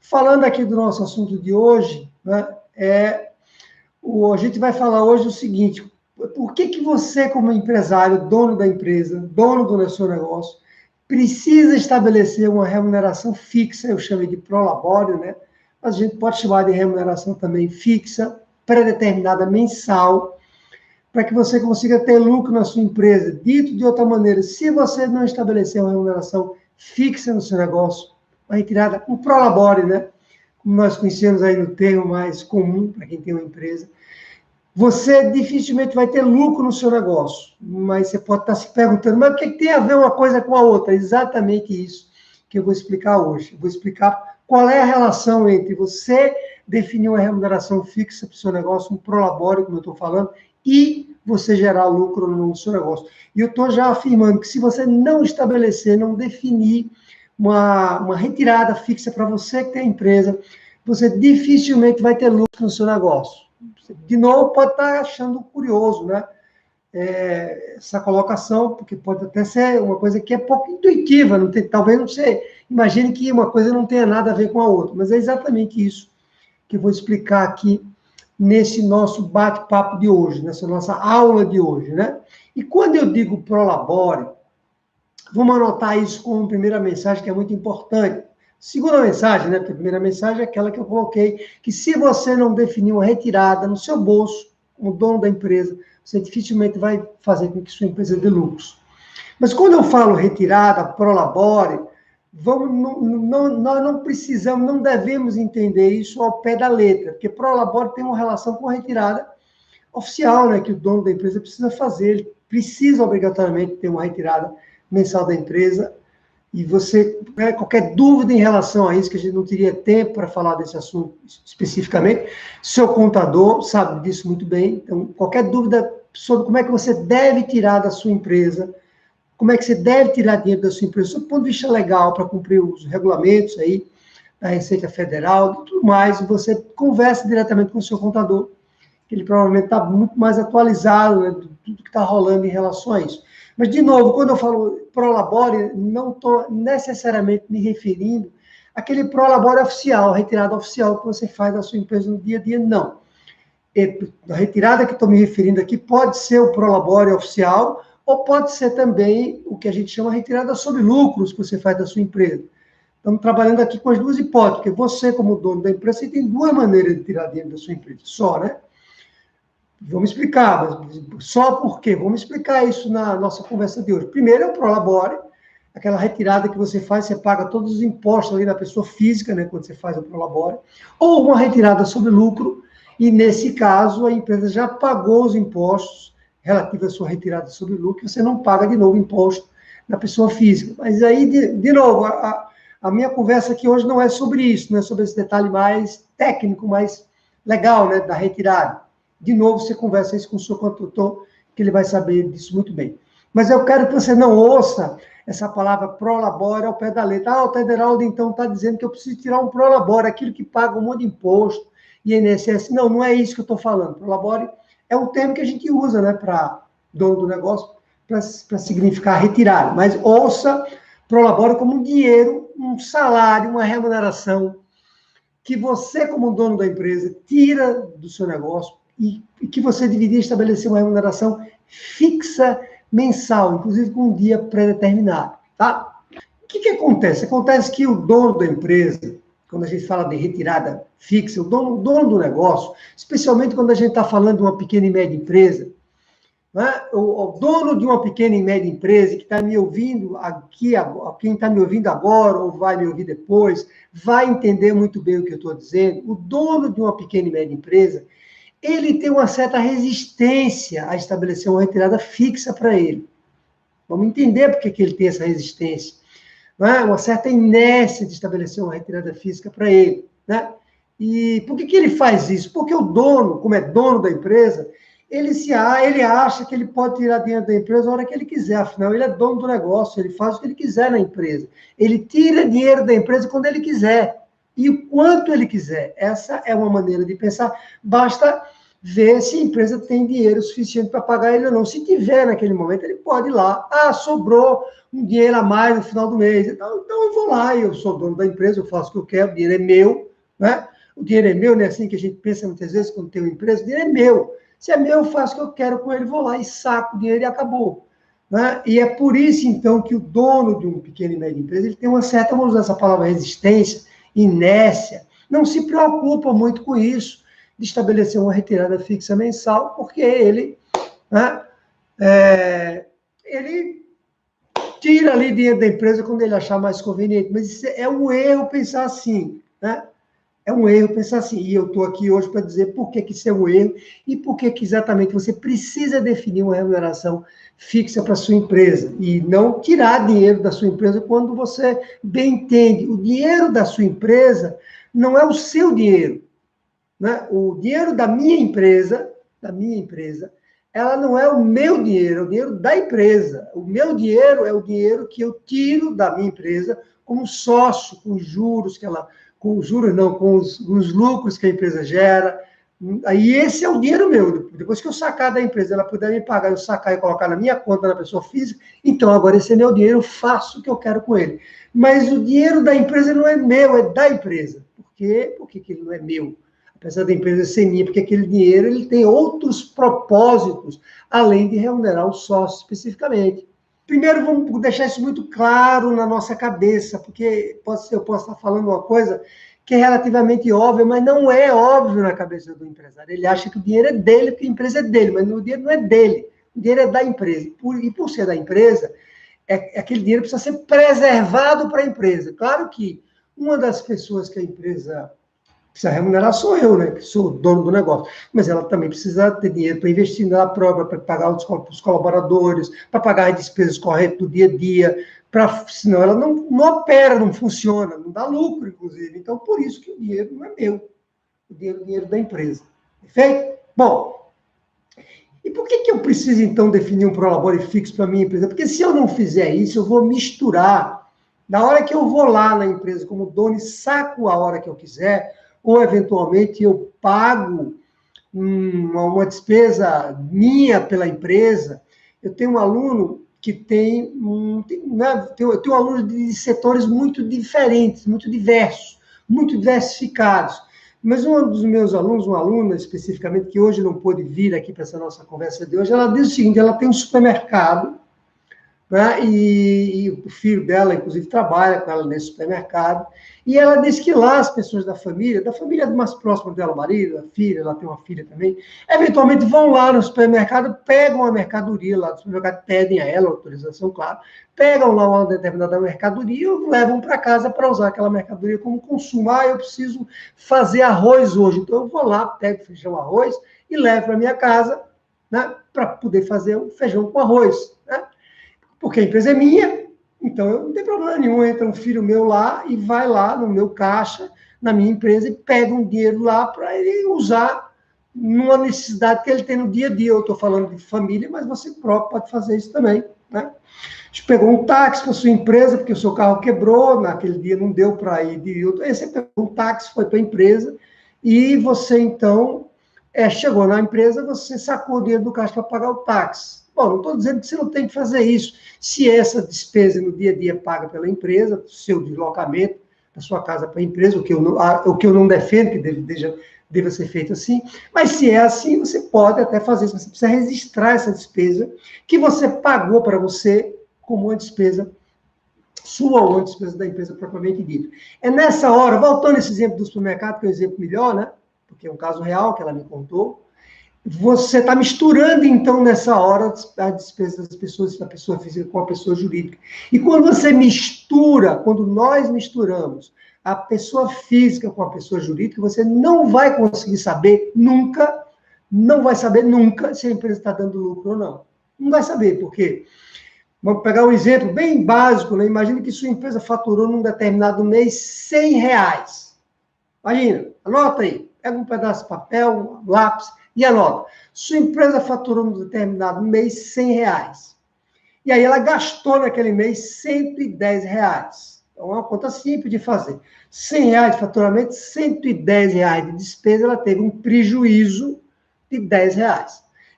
Falando aqui do nosso assunto de hoje, né, a gente vai falar hoje o seguinte: por que você, como empresário, dono da empresa, dono do seu negócio, precisa estabelecer uma remuneração fixa, eu chamo de prolabore, né? Mas a gente pode chamar de remuneração também fixa, pré-determinada mensal, para que você consiga ter lucro na sua empresa. Dito de outra maneira, se você não estabelecer uma remuneração fixa no seu negócio, uma retirada, um prolabore, né? Como nós conhecemos aí no termo mais comum para quem tem uma empresa, você dificilmente vai ter lucro no seu negócio. Mas você pode estar se perguntando, mas o que tem a ver uma coisa com a outra? É exatamente isso que eu vou explicar hoje. Eu vou explicar qual é a relação entre você definir uma remuneração fixa para o seu negócio, um prolabore, como eu estou falando, e você gerar lucro no seu negócio. E eu estou já afirmando que se você não estabelecer, não definir uma retirada fixa para você que tem a empresa, você dificilmente vai ter lucro no seu negócio. De novo, pode estar achando curioso, né? Essa colocação, porque pode até ser uma coisa que é pouco intuitiva, não tem, talvez não você imagine que uma coisa não tenha nada a ver com a outra, mas é exatamente isso que eu vou explicar aqui nesse nosso bate-papo de hoje, nessa nossa aula de hoje, né? E quando eu digo prolabore, vamos anotar isso como primeira mensagem, que é muito importante. Segunda mensagem, né? Porque a primeira mensagem é aquela que eu coloquei, que se você não definir uma retirada no seu bolso, como dono da empresa, você dificilmente vai fazer com que sua empresa dê lucros. Mas quando eu falo retirada, prolabore, nós não precisamos, não devemos entender isso ao pé da letra, porque prolabore tem uma relação com a retirada oficial, né, que o dono da empresa precisa fazer. Ele precisa obrigatoriamente ter uma retirada mensal da empresa. E você, qualquer dúvida em relação a isso, que a gente não teria tempo para falar desse assunto especificamente, seu contador sabe disso muito bem. Então, qualquer dúvida sobre como é que você deve tirar da sua empresa, como é que você deve tirar dinheiro da sua empresa, do ponto de vista legal, para cumprir os regulamentos aí da Receita Federal e tudo mais, e você conversa diretamente com o seu contador, que ele provavelmente está muito mais atualizado, né, de tudo que está rolando em relação a isso. Mas, de novo, quando eu falo prolabore, não estou necessariamente me referindo àquele prolabore oficial, a retirada oficial que você faz da sua empresa no dia a dia, não. A retirada que estou me referindo aqui pode ser o prolabore oficial, ou pode ser também o que a gente chama de retirada sobre lucros que você faz da sua empresa. Estamos trabalhando aqui com as duas hipóteses, porque você, como dono da empresa, você tem duas maneiras de tirar dinheiro da sua empresa, só, né? Vamos explicar, mas só por quê? Vamos explicar isso na nossa conversa de hoje. Primeiro é o prolabore, aquela retirada que você faz, você paga todos os impostos ali na pessoa física, né, quando você faz o prolabore, ou uma retirada sobre lucro, e nesse caso a empresa já pagou os impostos relativos à sua retirada sobre lucro, você não paga de novo imposto na pessoa física. Mas aí, de novo, a minha conversa aqui hoje não é sobre isso, não é sobre esse detalhe mais técnico, mais legal, né, da retirada. De novo, você conversa isso com o seu consultor, que ele vai saber disso muito bem. Mas eu quero que você não ouça essa palavra prolabore ao pé da letra. O Tederaldo, então, está dizendo que eu preciso tirar um prolabore, aquilo que paga um monte de imposto, INSS. Não, não é isso que eu estou falando. Prolabore é um termo que a gente usa, né, para dono do negócio, para significar retirar. Mas ouça prolabore como um dinheiro, um salário, uma remuneração que você, como dono da empresa, tira do seu negócio e que você deveria estabelecer uma remuneração fixa mensal, inclusive com um dia pré-determinado, tá? O que acontece? Acontece que o dono da empresa, quando a gente fala de retirada fixa, o dono do negócio, especialmente quando a gente está falando de uma pequena e média empresa, né? O dono de uma pequena e média empresa que está me ouvindo aqui, quem está me ouvindo agora ou vai me ouvir depois, vai entender muito bem o que eu estou dizendo. O dono de uma pequena e média empresa, ele tem uma certa resistência a estabelecer uma retirada fixa para ele. Vamos entender por que ele tem essa resistência. Né? Uma certa inércia de estabelecer uma retirada física para ele. Né? E por que ele faz isso? Porque o dono, como é dono da empresa, ele acha que ele pode tirar dinheiro da empresa a hora que ele quiser, afinal, ele é dono do negócio, ele faz o que ele quiser na empresa. Ele tira dinheiro da empresa quando ele quiser, e o quanto ele quiser. Essa é uma maneira de pensar. Basta ver se a empresa tem dinheiro suficiente para pagar ele ou não. Se tiver naquele momento, ele pode ir lá. Ah, sobrou um dinheiro a mais no final do mês. Então eu vou lá, eu sou dono da empresa, eu faço o que eu quero, o dinheiro é meu, né? O dinheiro é meu, não é assim que a gente pensa muitas vezes quando tem uma empresa, o dinheiro é meu. Se é meu, eu faço o que eu quero com ele, vou lá e saco o dinheiro e acabou. Né? E é por isso, então, que o dono de uma pequena e média empresa, ele tem uma certa, vamos usar essa palavra, resistência, inércia, não se preocupa muito com isso, de estabelecer uma retirada fixa mensal, porque ele, né, ele tira ali dinheiro da empresa quando ele achar mais conveniente. Mas isso é um erro pensar assim, né? É um erro pensar assim. E eu estou aqui hoje para dizer por que isso é um erro e por que exatamente você precisa definir uma remuneração fixa para a sua empresa e não tirar dinheiro da sua empresa quando você bem entende. O dinheiro da sua empresa não é o seu dinheiro, né? O dinheiro da minha empresa, ela não é o meu dinheiro, é o dinheiro da empresa. O meu dinheiro é o dinheiro que eu tiro da minha empresa como sócio, com os juros que ela, com os juros não, com os lucros que a empresa gera. Aí esse é o dinheiro meu. Depois que eu sacar da empresa, ela puder me pagar, eu sacar e colocar na minha conta da pessoa física, então agora esse é meu dinheiro, eu faço o que eu quero com ele. Mas o dinheiro da empresa não é meu, é da empresa. Por quê? Por que ele não é meu? Apesar da empresa ser minha, porque aquele dinheiro ele tem outros propósitos, além de remunerar o sócio especificamente. Primeiro, vamos deixar isso muito claro na nossa cabeça, porque eu posso estar falando uma coisa que é relativamente óbvia, mas não é óbvio na cabeça do empresário. Ele acha que o dinheiro é dele, porque a empresa é dele, mas o dinheiro não é dele, o dinheiro é da empresa. E por ser da empresa, aquele dinheiro precisa ser preservado para a empresa. Claro que uma das pessoas que a empresa precisa remunerar sou eu, né, que sou dono do negócio. Mas ela também precisa ter dinheiro para investir nela própria, para pagar os colaboradores, para pagar as despesas corretas do dia a dia, senão ela não opera, não funciona, não dá lucro, inclusive. Então, por isso que o dinheiro não é meu, o dinheiro da empresa. Perfeito? Bom, e por que eu preciso, então, definir um prolabore fixo para a minha empresa? Porque se eu não fizer isso, eu vou misturar. Na hora que eu vou lá na empresa como dono e saco a hora que eu quiser, ou eventualmente eu pago uma despesa minha pela empresa. Eu tenho um aluno que eu tenho alunos de setores muito diferentes, muito diversos, muito diversificados. Mas um dos meus alunos, uma aluna especificamente, que hoje não pôde vir aqui para essa nossa conversa de hoje, ela diz o seguinte: ela tem um supermercado, né? E o filho dela, inclusive, trabalha com ela nesse supermercado. E ela diz que lá as pessoas da família mais próxima dela, o marido, a filha, ela tem uma filha também, eventualmente vão lá no supermercado, pegam a mercadoria lá do supermercado, pedem a ela autorização, claro, pegam lá uma determinada mercadoria e levam para casa para usar aquela mercadoria como consumo. Ah, eu preciso fazer arroz hoje, então eu vou lá, pego feijão, arroz e levo para minha casa, né, para poder fazer o feijão com arroz, né? Porque a empresa é minha, então eu não tem problema nenhum. Entra um filho meu lá e vai lá no meu caixa, na minha empresa, e pega um dinheiro lá para ele usar numa necessidade que ele tem no dia a dia. Eu estou falando de família, mas você próprio pode fazer isso também, né? Você pegou um táxi para a sua empresa, porque o seu carro quebrou, naquele dia não deu para ir de outro. Aí você pegou um táxi, foi para a empresa, e você, então, chegou na empresa, você sacou o dinheiro do caixa para pagar o táxi. Bom, não estou dizendo que você não tem que fazer isso. Se essa despesa no dia a dia paga pela empresa, seu deslocamento da sua casa para a empresa, o que eu não defendo que deva ser feito assim, mas se é assim, você pode até fazer isso. Você precisa registrar essa despesa que você pagou para você como uma despesa sua ou uma despesa da empresa propriamente dita. É nessa hora, voltando a esse exemplo do supermercado, que é um exemplo melhor, né? Porque é um caso real que ela me contou. Você está misturando, então, nessa hora, a despesa das pessoas, da pessoa física com a pessoa jurídica. E quando você mistura, quando nós misturamos a pessoa física com a pessoa jurídica, você não vai conseguir saber nunca, não vai saber nunca se a empresa está dando lucro ou não. Não vai saber, por quê? Vamos pegar um exemplo bem básico, né? Imagina que sua empresa faturou num determinado mês R$100. Imagina, anota aí, pega um pedaço de papel, um lápis, e anota. Sua empresa faturou num determinado mês R$100. E aí ela gastou naquele mês R$110. Então, é uma conta simples de fazer. R$100 de faturamento, R$110 de despesa, ela teve um prejuízo de R$10.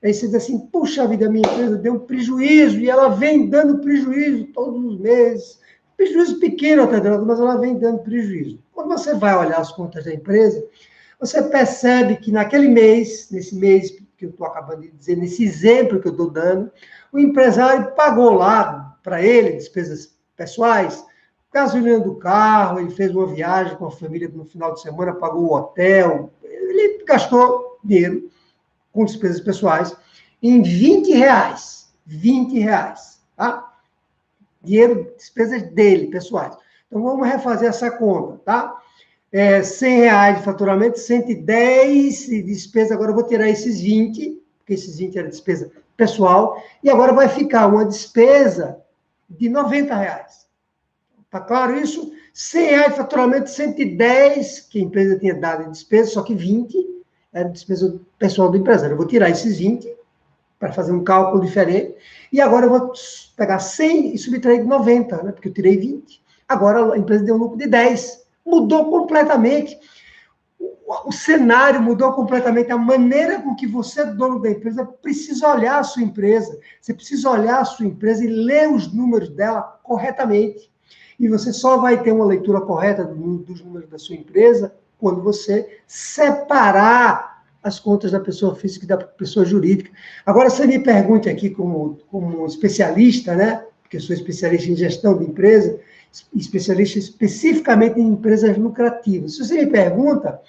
Aí você diz assim, puxa vida, minha empresa deu um prejuízo, e ela vem dando prejuízo todos os meses. Prejuízo pequeno até, mas ela vem dando prejuízo. Quando você vai olhar as contas da empresa, você percebe que naquele mês, nesse mês que eu estou acabando de dizer, nesse exemplo que eu estou dando, o empresário pagou lá para ele despesas pessoais, gasolina do carro, ele fez uma viagem com a família no final de semana, pagou o hotel, ele gastou dinheiro com despesas pessoais em R$20. R$20, tá? Dinheiro, despesas dele, pessoais. Então, vamos refazer essa conta, tá? R$100 de faturamento, 110 de despesa, agora eu vou tirar esses 20, porque esses 20 era despesa pessoal, e agora vai ficar uma despesa de R$90. Tá claro isso? R$100 de faturamento, 110 que a empresa tinha dado em despesa, só que 20 era despesa pessoal do empresário. Eu vou tirar esses 20 para fazer um cálculo diferente, e agora eu vou pegar 100 e subtrair de 90, né? Porque eu tirei 20. Agora a empresa deu um lucro de 10. Mudou completamente. O cenário mudou completamente. A maneira com que você, dono da empresa, precisa olhar a sua empresa. Você precisa olhar a sua empresa e ler os números dela corretamente. E você só vai ter uma leitura correta dos números da sua empresa quando você separar as contas da pessoa física e da pessoa jurídica. Agora, você me pergunte aqui como especialista, né? Porque eu sou especialista em gestão de empresa, especialista especificamente em empresas lucrativas. Se você me pergunta,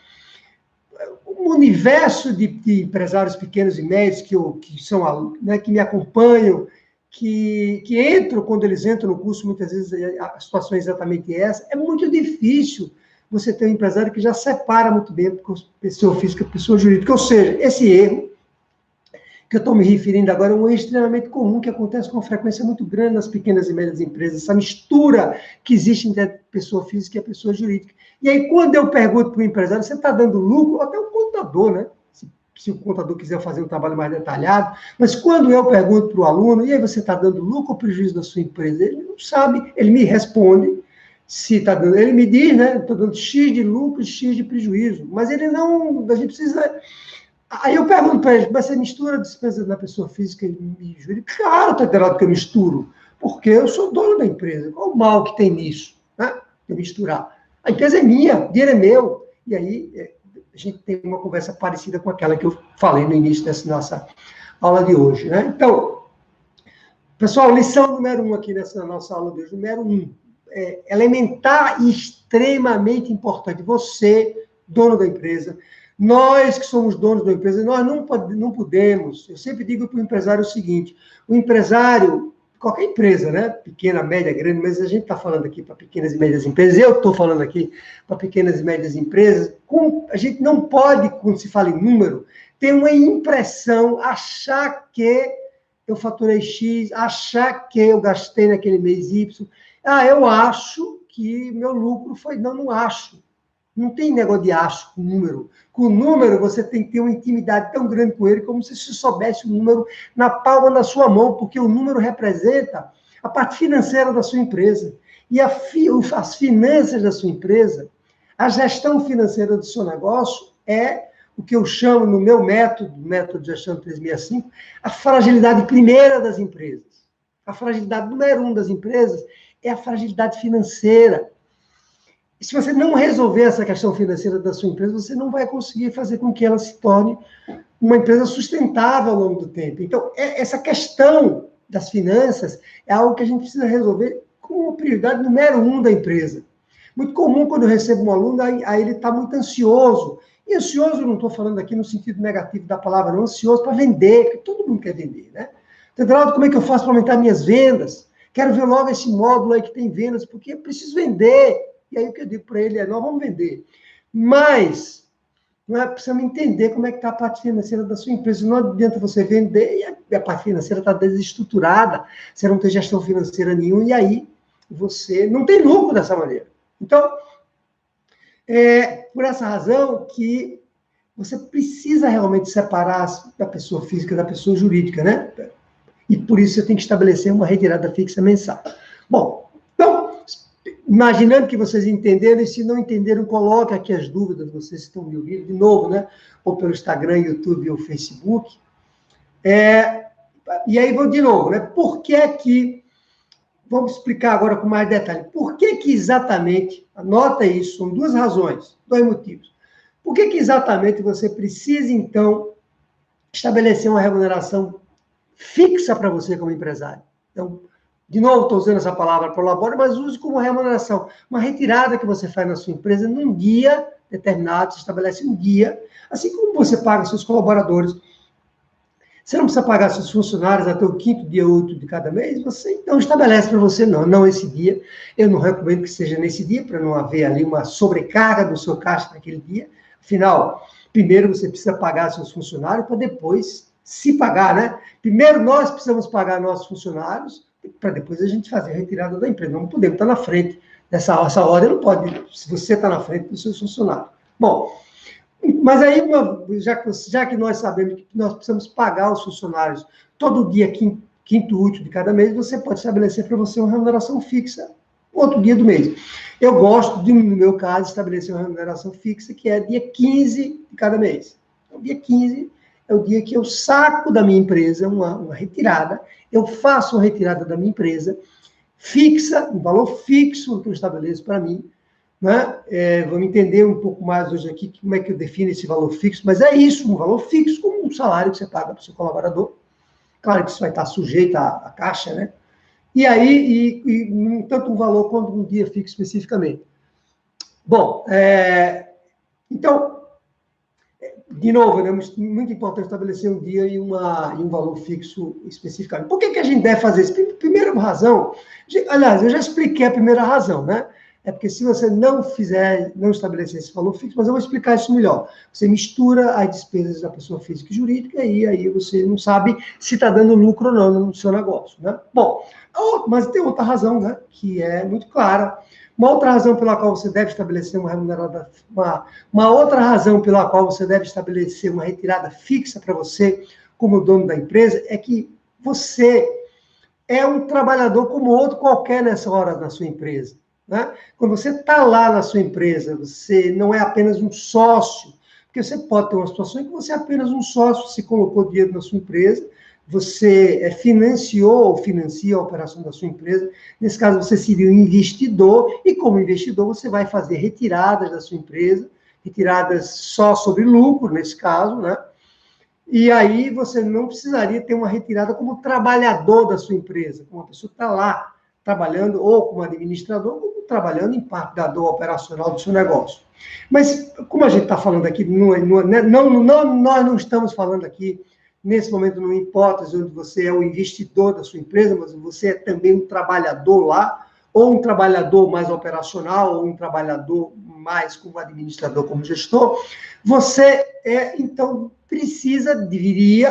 o universo de empresários pequenos e médios que me acompanham, que entram, quando eles entram no curso, muitas vezes a situação é exatamente essa, é muito difícil você ter um empresário que já separa muito bem pessoa física e pessoa jurídica. Ou seja, esse erro que eu estou me referindo agora é um erro extremamente comum, que acontece com uma frequência muito grande nas pequenas e médias empresas, essa mistura que existe entre a pessoa física e a pessoa jurídica. E aí, quando eu pergunto para o empresário, você está dando lucro, ou até o contador, né? Se o contador quiser fazer um trabalho mais detalhado, mas quando eu pergunto para o aluno, e aí você está dando lucro ou prejuízo da sua empresa? Ele não sabe, ele me responde, se está dando, ele me diz, né? Estou dando X de lucro e X de prejuízo, mas ele não, a gente precisa... Aí eu pergunto para ele, mas você mistura despesas da pessoa física e jurídica? Claro, está errado que eu misturo, porque eu sou dono da empresa. Qual o mal que tem nisso, né? Eu misturar. A empresa é minha, o dinheiro é meu. E aí a gente tem uma conversa parecida com aquela que eu falei no início dessa nossa aula de hoje, né? Então, pessoal, lição número 1 aqui nessa nossa aula de hoje. Número 1, elementar e extremamente importante. Você, dono da empresa, nós que somos donos da empresa, nós não podemos, eu sempre digo para o empresário o seguinte, o empresário, qualquer empresa, né, pequena, média, grande, mas a gente está falando aqui para pequenas e médias empresas, eu estou falando aqui para pequenas e médias empresas, a gente não pode, quando se fala em número, ter uma impressão, achar que eu faturei X, achar que eu gastei naquele mês Y, eu acho que meu lucro foi, não acho. Não tem negócio de acho com número. Com número, você tem que ter uma intimidade tão grande com ele, como se você soubesse o número na palma da sua mão, porque o número representa a parte financeira da sua empresa. E as finanças da sua empresa, a gestão financeira do seu negócio é o que eu chamo no meu método de gestão 365, a fragilidade primeira das empresas. A fragilidade número 1 das empresas é a fragilidade financeira. E se você não resolver essa questão financeira da sua empresa, você não vai conseguir fazer com que ela se torne uma empresa sustentável ao longo do tempo. Então, essa questão das finanças é algo que a gente precisa resolver como prioridade número 1 da empresa. Muito comum quando eu recebo um aluno, aí ele está muito ansioso. E ansioso, não estou falando aqui no sentido negativo da palavra, não, ansioso para vender, porque todo mundo quer vender, né? Então, como é que eu faço para aumentar minhas vendas? Quero ver logo esse módulo aí que tem vendas, porque eu preciso vender. E aí o que eu digo para ele nós vamos vender. Mas, precisamos entender como é que está a parte financeira da sua empresa. Não adianta você vender e a parte financeira está desestruturada, você não tem gestão financeira nenhuma, e aí você não tem lucro dessa maneira. Então, por essa razão que você precisa realmente separar da pessoa física da pessoa jurídica, né? E por isso você tem que estabelecer uma retirada fixa mensal. Bom, então, imaginando que vocês entenderam, e se não entenderam, coloque aqui as dúvidas, vocês estão me ouvindo de novo, né? Ou pelo Instagram, YouTube ou Facebook. E aí vou de novo, né? Por que que... Vamos explicar agora com mais detalhe. Por que que exatamente, anota isso, são duas razões, dois motivos. Por que que exatamente você precisa, então, estabelecer uma remuneração fixa para você como empresário? Então, de novo, estou usando essa palavra colabora, mas use como remuneração. Uma retirada que você faz na sua empresa num dia determinado, você estabelece um dia, assim como você paga seus colaboradores. Você não precisa pagar seus funcionários até o 5º dia útil de cada mês, você então estabelece para você, não esse dia. Eu não recomendo que seja nesse dia, para não haver ali uma sobrecarga do seu caixa naquele dia. Afinal, primeiro você precisa pagar seus funcionários para depois se pagar, né? Primeiro nós precisamos pagar nossos funcionários para depois a gente fazer a retirada da empresa. Não podemos estar na frente essa ordem, não pode, se você está na frente dos seus funcionários. Bom, mas aí, já que nós sabemos que nós precisamos pagar os funcionários todo dia, quinto útil de cada mês, você pode estabelecer para você uma remuneração fixa, outro dia do mês. Eu gosto, no meu caso, estabelecer uma remuneração fixa, que é dia 15 de cada mês. Então, dia 15 é o dia que eu saco da minha empresa uma retirada, eu faço uma retirada da minha empresa, fixa, um valor fixo que eu estabeleço para mim, né? Vamos entender um pouco mais hoje aqui como é que eu defino esse valor fixo, mas é isso, um valor fixo, como um salário que você paga para o seu colaborador. Claro que isso vai estar sujeito à caixa, né? E aí, tanto um valor quanto um dia fixo especificamente. Bom, então, de novo, é muito importante estabelecer um dia e um valor fixo especificamente. Por que a gente deve fazer isso? Primeira razão, aliás, eu já expliquei a primeira razão, né? É porque se você não estabelecer esse valor fixo, mas eu vou explicar isso melhor. Você mistura as despesas da pessoa física e jurídica e aí você não sabe se está dando lucro ou não no seu negócio, né? Bom, mas tem outra razão, né? Que é muito clara. Uma outra razão pela qual você deve estabelecer uma remunerada, uma outra razão pela qual você deve estabelecer uma retirada fixa para você, como dono da empresa, é que você é um trabalhador como outro qualquer nessa hora na sua empresa. Né? Quando você está lá na sua empresa, você não é apenas um sócio, porque você pode ter uma situação em que você é apenas um sócio, você colocou dinheiro na sua empresa, você financiou ou financia a operação da sua empresa, nesse caso você seria um investidor, e como investidor você vai fazer retiradas da sua empresa, retiradas só sobre lucro, nesse caso, né? E aí você não precisaria ter uma retirada como trabalhador da sua empresa, como uma pessoa que está lá trabalhando, ou como administrador, ou trabalhando em parte da dor operacional do seu negócio. Mas, como a gente está falando aqui, nós não estamos falando aqui, nesse momento, numa hipótese onde você é o investidor da sua empresa, mas você é também um trabalhador lá, ou um trabalhador mais operacional, ou um trabalhador mais como administrador, como gestor, você então,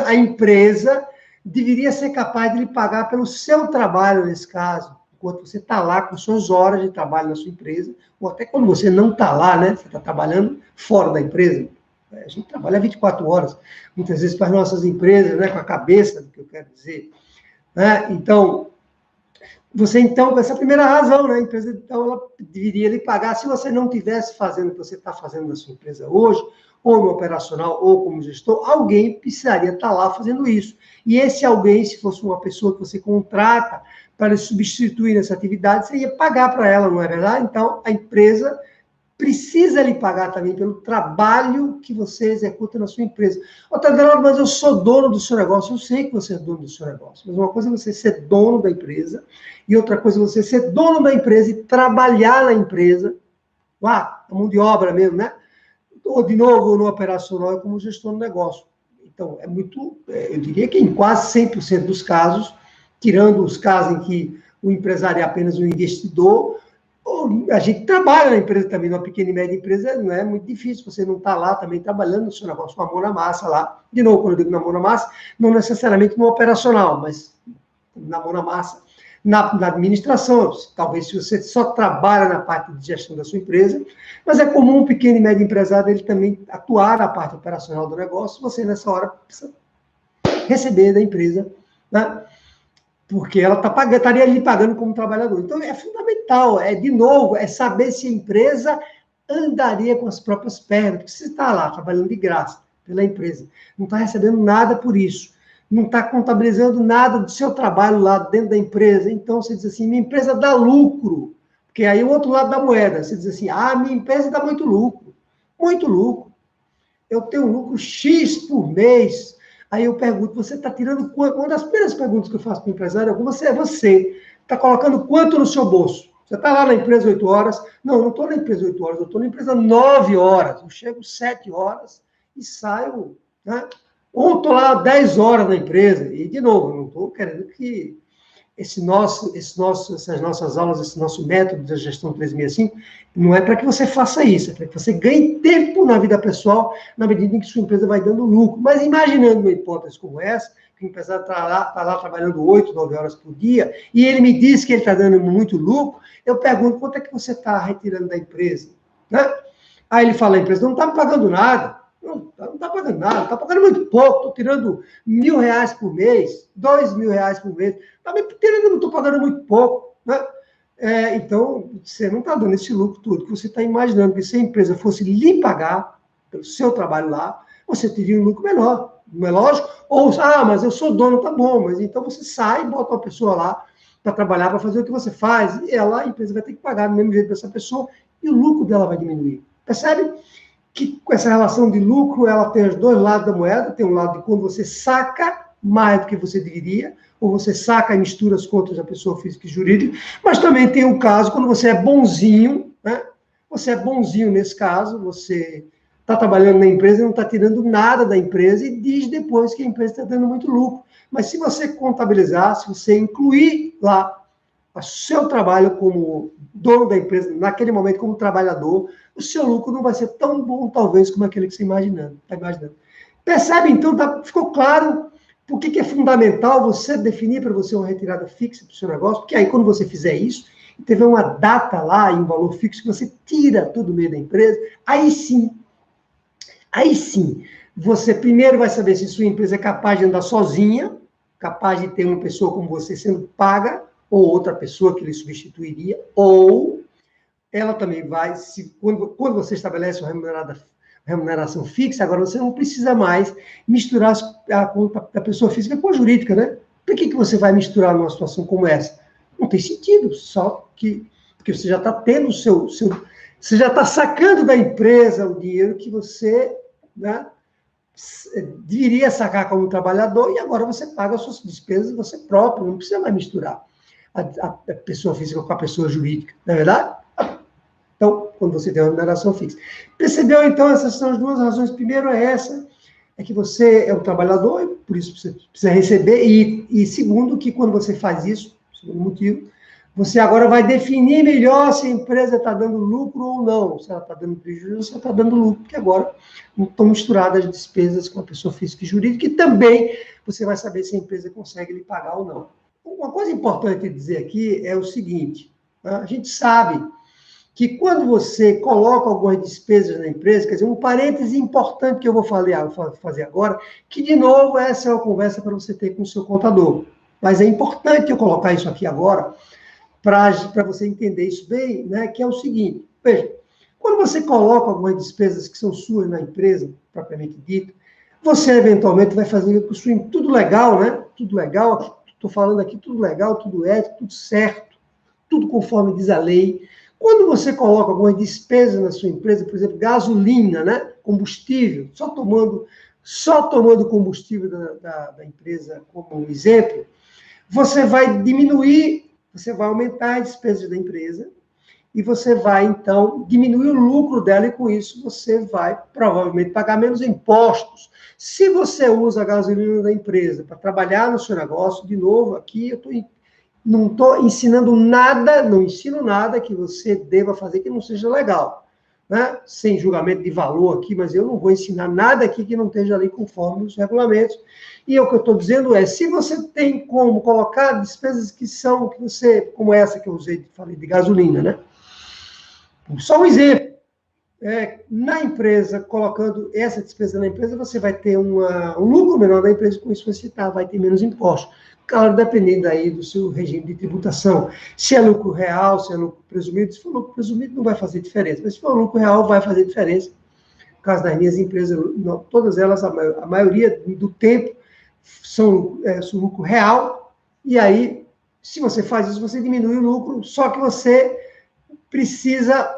a empresa deveria ser capaz de lhe pagar pelo seu trabalho, nesse caso, enquanto você está lá com suas horas de trabalho na sua empresa, ou até quando você não está lá, né? Você está trabalhando fora da empresa. A gente trabalha 24 horas, muitas vezes para as nossas empresas, né? Com a cabeça, do que eu quero dizer. Né? Então, essa é a primeira razão, né? A empresa, então, ela deveria lhe pagar, se você não estivesse fazendo o que você está fazendo na sua empresa hoje, ou no operacional, ou como gestor, alguém precisaria estar lá fazendo isso. E esse alguém, se fosse uma pessoa que você contrata para substituir nessa atividade, você ia pagar para ela, não é verdade? Então, a empresa precisa lhe pagar também pelo trabalho que você executa na sua empresa. Tadeiro, mas eu sou dono do seu negócio. Eu sei que você é dono do seu negócio, mas uma coisa é você ser dono da empresa, e outra coisa é você ser dono da empresa e trabalhar na empresa, lá, a mão de obra mesmo, né? Ou, de novo, no operacional, como gestor do negócio. Então, eu diria que em quase 100% dos casos, tirando os casos em que o empresário é apenas um investidor, a gente trabalha na empresa também, numa pequena e média empresa, não é muito difícil, você não está lá também trabalhando no seu negócio, com a mão na massa lá. De novo, quando eu digo na mão na massa, não necessariamente no operacional, mas na mão na massa, na administração. Talvez se você só trabalha na parte de gestão da sua empresa, mas é comum um pequeno e médio empresário ele também atuar na parte operacional do negócio, você nessa hora precisa receber da empresa, né? porque ela estaria lhe pagando como trabalhador. Então, é fundamental, de novo, é saber se a empresa andaria com as próprias pernas, porque você está lá trabalhando de graça pela empresa, não está recebendo nada por isso, não está contabilizando nada do seu trabalho lá dentro da empresa, então você diz assim, minha empresa dá lucro, porque aí é o outro lado da moeda, você diz assim, minha empresa dá muito lucro, eu tenho um lucro X por mês. Aí eu pergunto, você está tirando quanto? Uma das primeiras perguntas que eu faço para o empresário é você está colocando quanto no seu bolso? Você está lá na empresa 8 horas? Não estou na empresa 8 horas, eu estou na empresa 9 horas. Eu chego 7 horas e saio, né? Ou estou lá 10 horas na empresa. E, de novo, não estou querendo que essas nossas aulas, esse nosso método de gestão 365, não é para que você faça isso, é para que você ganhe tempo na vida pessoal, na medida em que sua empresa vai dando lucro. Mas imaginando uma hipótese como essa, que o empresário está lá trabalhando 8, 9 horas por dia, e ele me diz que ele está dando muito lucro, eu pergunto, quanto é que você está retirando da empresa? Né? Aí ele fala, a empresa não está me pagando nada. Não está pagando nada, está pagando muito pouco, estou tirando R$ 1.000 por mês, R$ 2.000 por mês, não estou pagando muito pouco, né? Então, você não está dando esse lucro todo que você está imaginando, que se a empresa fosse lhe pagar pelo seu trabalho lá, você teria um lucro menor, não é lógico? Ou, mas eu sou dono, tá bom, mas então você sai e bota uma pessoa lá para trabalhar, para fazer o que você faz, e a empresa vai ter que pagar do mesmo jeito para essa pessoa, e o lucro dela vai diminuir. Percebe? Que com essa relação de lucro, ela tem os dois lados da moeda, tem um lado de quando você saca mais do que você deveria, ou você saca e mistura as contas da pessoa física e jurídica, mas também tem um caso quando você é bonzinho, né? Você é bonzinho nesse caso, você está trabalhando na empresa e não está tirando nada da empresa e diz depois que a empresa está dando muito lucro. Mas se você contabilizar, se você incluir lá o seu trabalho como dono da empresa, naquele momento como trabalhador, o seu lucro não vai ser tão bom, talvez, como aquele que você está imaginando. Percebe, então, ficou claro por que é fundamental você definir para você uma retirada fixa para o seu negócio, porque aí, quando você fizer isso, e tiver uma data lá e um valor fixo que você tira todo o meio da empresa, aí sim, você primeiro vai saber se sua empresa é capaz de andar sozinha, capaz de ter uma pessoa como você sendo paga, ou outra pessoa que lhe substituiria, ou ela também vai, quando você estabelece uma remuneração fixa, agora você não precisa mais misturar a conta da pessoa física com a jurídica, né? Por que você vai misturar numa situação como essa? Não tem sentido, porque você já está tendo você já está sacando da empresa o dinheiro que você, né, deveria sacar como trabalhador, e agora você paga as suas despesas você próprio, não precisa mais misturar a pessoa física com a pessoa jurídica, não é verdade? Então, quando você tem uma remuneração fixa. Percebeu, então, essas são as duas razões. Primeiro é que você é um trabalhador, e por isso você precisa receber, e segundo, que quando você faz isso, segundo motivo, você agora vai definir melhor se a empresa está dando lucro ou não, se ela está dando prejuízo ou se ela está dando lucro, porque agora não estão misturadas as despesas com a pessoa física e jurídica, e também você vai saber se a empresa consegue lhe pagar ou não. Uma coisa importante dizer aqui é o seguinte, a gente sabe que quando você coloca algumas despesas na empresa, quer dizer, um parêntese importante que eu vou fazer agora, que, de novo, essa é uma conversa para você ter com o seu contador. Mas é importante eu colocar isso aqui agora, para você entender isso bem, né, que é o seguinte, veja, quando você coloca algumas despesas que são suas na empresa, propriamente dita, você eventualmente vai fazer tudo legal, né? Tudo legal, estou falando aqui tudo legal, tudo ético, tudo certo, tudo conforme diz a lei. Quando você coloca algumas despesas na sua empresa, por exemplo, gasolina, né? Combustível, só tomando combustível da empresa como um exemplo, você vai diminuir, você vai aumentar as despesas da empresa e você vai, então, diminuir o lucro dela e, com isso, você vai, provavelmente, pagar menos impostos. Se você usa a gasolina da empresa para trabalhar no seu negócio, de novo, aqui eu não estou ensinando nada, não ensino nada que você deva fazer que não seja legal, né? Sem julgamento de valor aqui, mas eu não vou ensinar nada aqui que não esteja ali conforme os regulamentos. E o que eu estou dizendo é, se você tem como colocar despesas como essa que eu usei, falei de gasolina, né? Só um exemplo. Na empresa, colocando essa despesa na empresa, você vai ter um lucro menor da empresa, com isso você vai ter menos impostos. claro, dependendo aí do seu regime de tributação. Se é lucro real, se é lucro presumido, se for lucro presumido não vai fazer diferença, mas se for lucro real vai fazer diferença. No caso das minhas empresas, não, todas elas, a maioria do tempo, são lucro real, e aí, se você faz isso, você diminui o lucro, só que você precisa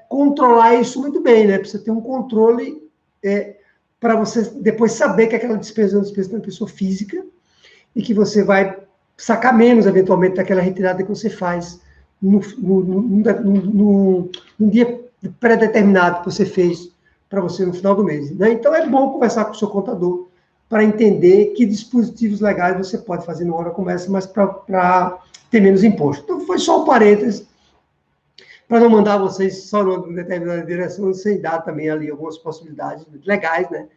controlar isso muito bem, né? Precisa ter um controle para você depois saber que aquela despesa é uma despesa de uma pessoa física e que você vai sacar menos, eventualmente, daquela retirada que você faz no dia pré-determinado que você fez para você no final do mês. Né? Então, é bom conversar com o seu contador para entender que dispositivos legais você pode fazer na hora como essa, mas para ter menos imposto. Então, foi só um parênteses para não mandar vocês só numa determinada direção, sem dar também ali algumas possibilidades legais, né,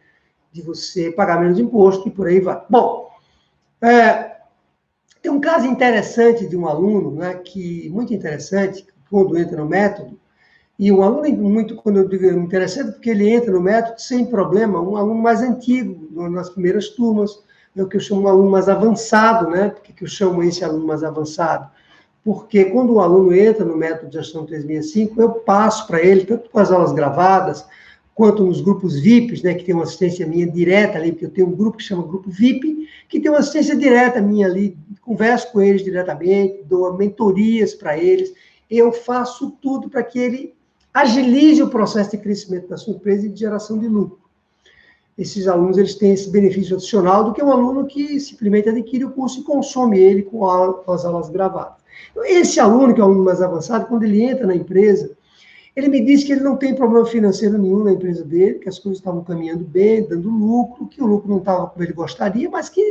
de você pagar menos imposto e por aí vai. Bom, tem um caso interessante de um aluno, né, muito interessante, quando entra no método, e um aluno muito, quando eu digo interessante, porque ele entra no método sem problema, um aluno mais antigo, nas primeiras turmas, é o que eu chamo de um aluno mais avançado, né? Por que eu chamo esse aluno mais avançado? Porque quando o aluno entra no método de gestão 365, eu passo para ele, tanto com as aulas gravadas, quanto nos grupos VIPs, né, que tem uma assistência minha direta ali, porque eu tenho um grupo que chama Grupo VIP, que tem uma assistência direta minha ali, converso com eles diretamente, dou mentorias para eles, eu faço tudo para que ele agilize o processo de crescimento da sua empresa e de geração de lucro. Esses alunos, eles têm esse benefício adicional do que um aluno que simplesmente adquire o curso e consome ele com as aulas gravadas. Esse aluno, que é o aluno mais avançado, quando ele entra na empresa, ele me disse que ele não tem problema financeiro nenhum na empresa dele, que as coisas estavam caminhando bem, dando lucro, que o lucro não estava como ele gostaria, mas que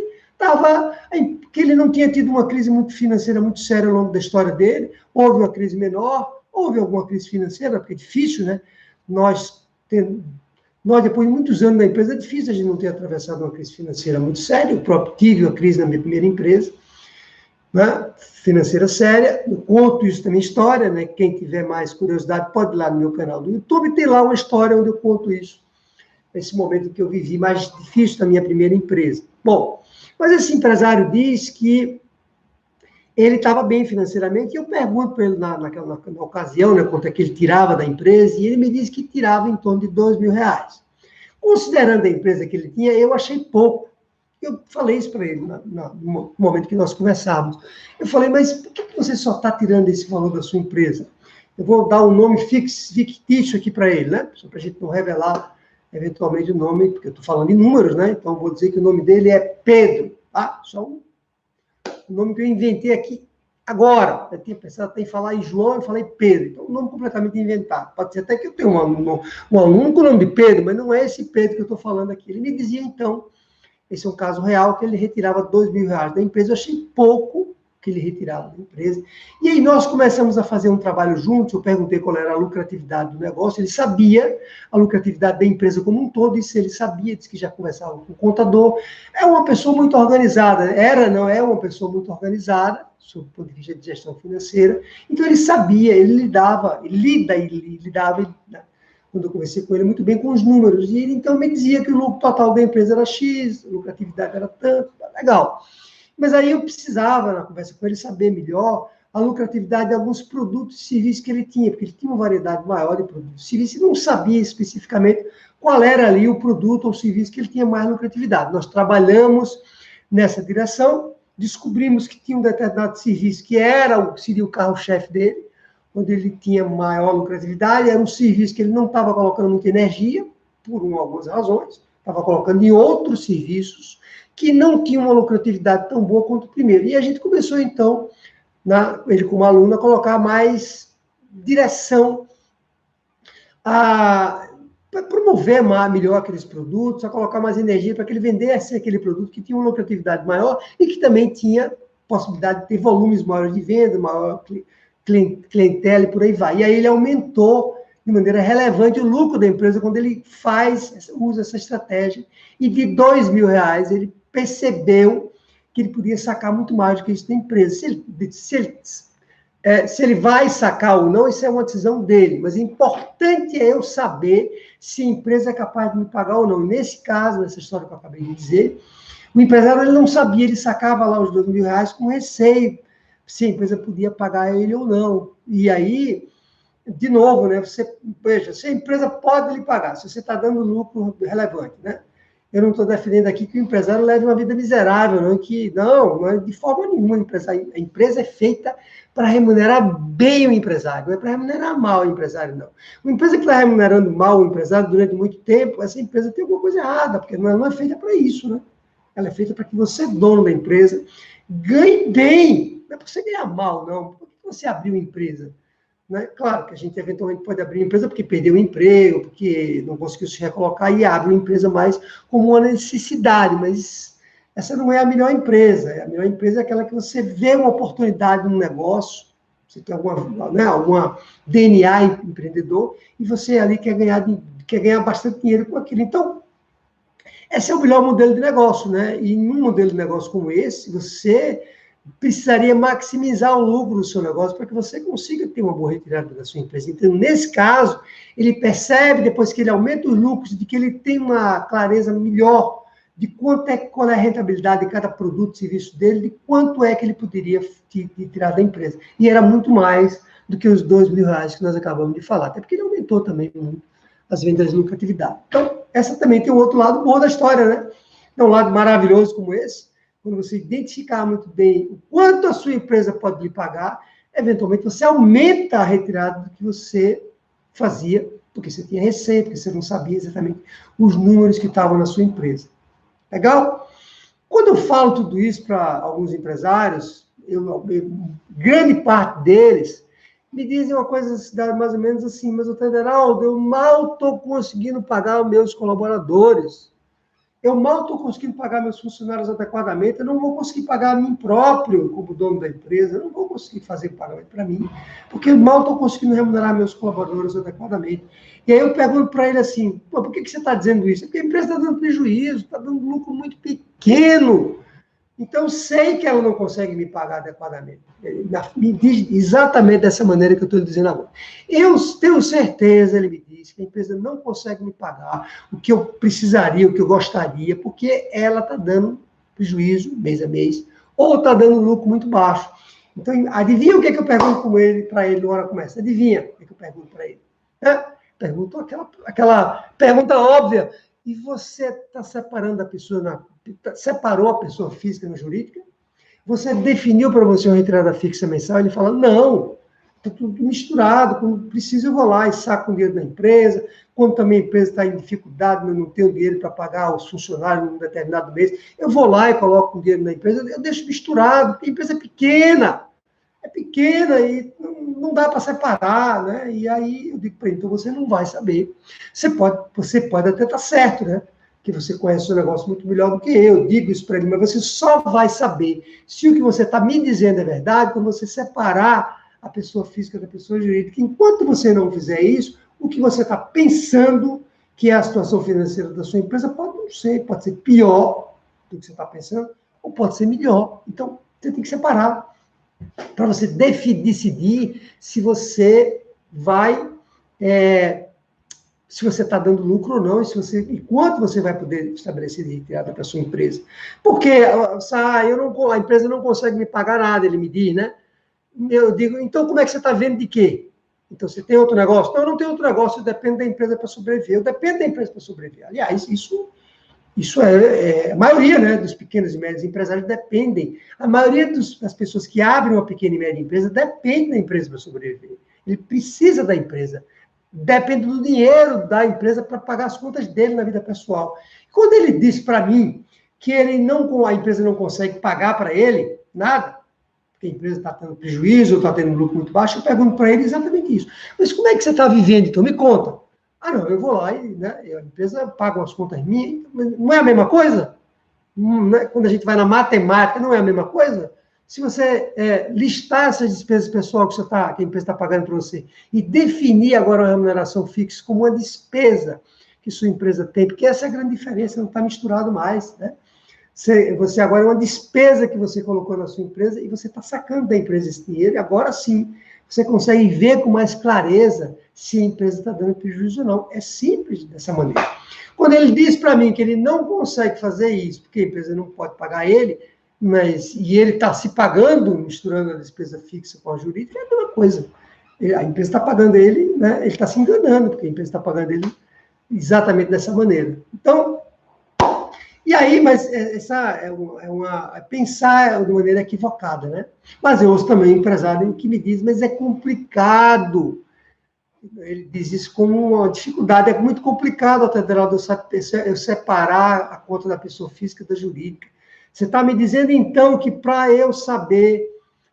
ele não tinha tido uma crise financeira muito séria ao longo da história dele. Houve uma crise menor, houve alguma crise financeira, porque é difícil, né? Nós, depois de muitos anos na empresa, é difícil a gente não ter atravessado uma crise financeira muito séria. Eu próprio tive uma crise na minha primeira empresa, né, financeira séria. Eu conto isso também, história, né? Quem tiver mais curiosidade pode ir lá no meu canal do YouTube, tem lá uma história onde eu conto isso, esse momento que eu vivi mais difícil da minha primeira empresa. Bom, mas esse empresário diz que ele estava bem financeiramente, e eu pergunto para ele na ocasião, né, quanto é que ele tirava da empresa, e ele me disse que tirava em torno de R$2.000. Considerando a empresa que ele tinha, eu achei pouco. Eu falei isso para ele no momento que nós conversávamos. Eu falei, mas por que você só está tirando esse valor da sua empresa? Eu vou dar um nome fictício aqui para ele, né? Só para a gente não revelar eventualmente o nome, porque eu estou falando em números, né? Então, eu vou dizer que o nome dele é Pedro. Só o nome que eu inventei aqui agora. Eu tinha pensado até em falar em João, eu falei Pedro. Então, um nome completamente inventado. Pode ser até que eu tenha um aluno com o nome de Pedro, mas não é esse Pedro que eu estou falando aqui. Ele me dizia, então, esse é um caso real, que ele retirava R$2.000 da empresa. Eu achei pouco que ele retirava da empresa. E aí nós começamos a fazer um trabalho juntos. Eu perguntei qual era a lucratividade do negócio. Ele sabia a lucratividade da empresa como um todo. Isso ele sabia, disse que já conversava com o contador. É uma pessoa muito organizada. É uma pessoa muito organizada, sob o ponto de vista de gestão financeira. Então ele sabia, ele lidava, quando eu conversei com ele, muito bem com os números. E ele, então, me dizia que o lucro total da empresa era X, a lucratividade era tanto, legal. Mas aí eu precisava, na conversa com ele, saber melhor a lucratividade de alguns produtos e serviços que ele tinha, porque ele tinha uma variedade maior de produtos e serviços e não sabia especificamente qual era ali o produto ou serviço que ele tinha mais lucratividade. Nós trabalhamos nessa direção, descobrimos que tinha um determinado serviço que seria o carro-chefe dele, onde ele tinha maior lucratividade, era um serviço que ele não estava colocando muita energia, por algumas razões, estava colocando em outros serviços que não tinham uma lucratividade tão boa quanto o primeiro. E a gente começou, então, ele como aluno, a colocar mais direção, a promover melhor aqueles produtos, a colocar mais energia para que ele vendesse aquele produto que tinha uma lucratividade maior e que também tinha possibilidade de ter volumes maiores de venda, maior clientela e por aí vai. E aí ele aumentou de maneira relevante o lucro da empresa quando ele usa essa estratégia. E de R$2.000 ele percebeu que ele podia sacar muito mais do que isso da empresa. Se ele vai sacar ou não, isso é uma decisão dele. Mas o importante é eu saber se a empresa é capaz de me pagar ou não. E nesse caso, nessa história que eu acabei de dizer, O empresário ele não sabia, ele sacava lá os R$ 2.000 com receio, se a empresa podia pagar ele ou não. E aí, de novo, né, você, veja, se a empresa pode lhe pagar, se você está dando lucro relevante, né? Eu não estou defendendo aqui que o empresário leve uma vida miserável, não é de forma nenhuma. A empresa é feita para remunerar bem o empresário, não é para remunerar mal o empresário, não. Uma empresa que está remunerando mal o empresário durante muito tempo, essa empresa tem alguma coisa errada, porque não é feita para isso, né? Ela é feita para que você, dono da empresa, ganhe bem. Não é para você ganhar mal, não. Por que você abriu empresa? Né? Claro que a gente eventualmente pode abrir empresa porque perdeu o emprego, porque não conseguiu se recolocar e abre uma empresa mais como uma necessidade, mas essa não é a melhor empresa. A melhor empresa é aquela que você vê uma oportunidade no negócio, você tem alguma DNA empreendedor e você ali quer ganhar bastante dinheiro com aquilo. Então, esse é o melhor modelo de negócio, né? E em um modelo de negócio como esse, você precisaria maximizar o lucro do seu negócio para que você consiga ter uma boa retirada da sua empresa. Então, nesse caso, ele percebe, depois que ele aumenta os lucros, de que ele tem uma clareza melhor de qual é a rentabilidade de cada produto e serviço dele, de quanto é que ele poderia tirar da empresa. E era muito mais do que os R$ 2.000 que nós acabamos de falar, até porque ele aumentou também as vendas de lucratividade. Então, essa também tem um outro lado bom da história, né? É um lado maravilhoso como esse, quando você identificar muito bem o quanto a sua empresa pode lhe pagar, eventualmente você aumenta a retirada do que você fazia, porque você tinha receita, porque você não sabia exatamente os números que estavam na sua empresa. Legal? Quando eu falo tudo isso para alguns empresários, grande parte deles me dizem uma coisa mais ou menos assim, mas, Everaldo, eu mal estou conseguindo pagar os meus colaboradores. Eu mal estou conseguindo pagar meus funcionários adequadamente, eu não vou conseguir pagar a mim próprio como dono da empresa, eu não vou conseguir fazer pagamento para mim, porque eu mal estou conseguindo remunerar meus colaboradores adequadamente. E aí eu pergunto para ele assim, por que você está dizendo isso? É porque a empresa está dando prejuízo, está dando lucro muito pequeno. Então, eu sei que ela não consegue me pagar adequadamente. Ele me diz exatamente dessa maneira que eu estou dizendo agora. Eu tenho certeza, ele me diz, que a empresa não consegue me pagar o que eu precisaria, o que eu gostaria, porque ela está dando prejuízo mês a mês, ou está dando lucro muito baixo. Então, adivinha o que eu pergunto para ele na hora que começa? Adivinha o que eu pergunto para ele? Pergunto aquela pergunta óbvia. E você está separando a pessoa, separou a pessoa física na jurídica? Você definiu para você uma retirada fixa mensal? Ele fala, não, está tudo misturado, quando preciso eu vou lá e saco o dinheiro da empresa, quando também a empresa está em dificuldade, eu não tenho dinheiro para pagar os funcionários num determinado mês, eu vou lá e coloco o dinheiro na empresa, eu deixo misturado, porque a empresa é pequena e não dá para separar, né? E aí eu digo para ele, então você não vai saber. Você pode até estar certo, né? Que você conhece o negócio muito melhor do que eu digo isso para ele, mas você só vai saber se o que você está me dizendo é verdade quando você separar a pessoa física da pessoa jurídica. Enquanto você não fizer isso, o que você está pensando que é a situação financeira da sua empresa pode ser pior do que você está pensando, ou pode ser melhor. Então, você tem que separar para você decidir se você vai, se você está dando lucro ou não, e quanto você vai poder estabelecer de retirada para a sua empresa. Porque a empresa não consegue me pagar nada, ele me diz, né? Eu digo, então como é que você está vendo de quê? Então, você tem outro negócio? Não, eu não tenho outro negócio, eu dependo da empresa para sobreviver. Eu dependo da empresa para sobreviver. Aliás, isso a maioria, né, dos pequenos e médios empresários dependem. A maioria das pessoas que abrem uma pequena e média empresa depende da empresa para sobreviver. Ele precisa da empresa. Depende do dinheiro da empresa para pagar as contas dele na vida pessoal. Quando ele diz para mim que a empresa não consegue pagar para ele nada, porque a empresa está tendo prejuízo ou está tendo um lucro muito baixo, eu pergunto para ele exatamente isso. Mas como é que você está vivendo, então? Me conta. Não, eu vou lá e a empresa paga as contas minhas. Não é a mesma coisa? Quando a gente vai na matemática, não é a mesma coisa? Se você listar essas despesas pessoais que a empresa está pagando para você e definir agora uma remuneração fixa como uma despesa que sua empresa tem, porque essa é a grande diferença, não está misturado mais, né? Você agora é uma despesa que você colocou na sua empresa e você está sacando da empresa esse dinheiro, e agora sim você consegue ver com mais clareza se a empresa está dando prejuízo ou não. É simples dessa maneira. Quando ele diz para mim que ele não consegue fazer isso, porque a empresa não pode pagar ele, e ele está se pagando, misturando a despesa fixa com a jurídica, é a mesma coisa. A empresa está pagando ele, né? Ele está se enganando, porque a empresa está pagando ele exatamente dessa maneira. Então, e aí, mas essa é pensar de maneira equivocada, né? Mas eu ouço também empresário que me diz, mas é complicado. Ele diz isso como uma dificuldade, é muito complicado, Adenaldo, eu separar a conta da pessoa física da jurídica. Você está me dizendo, então, que para eu saber,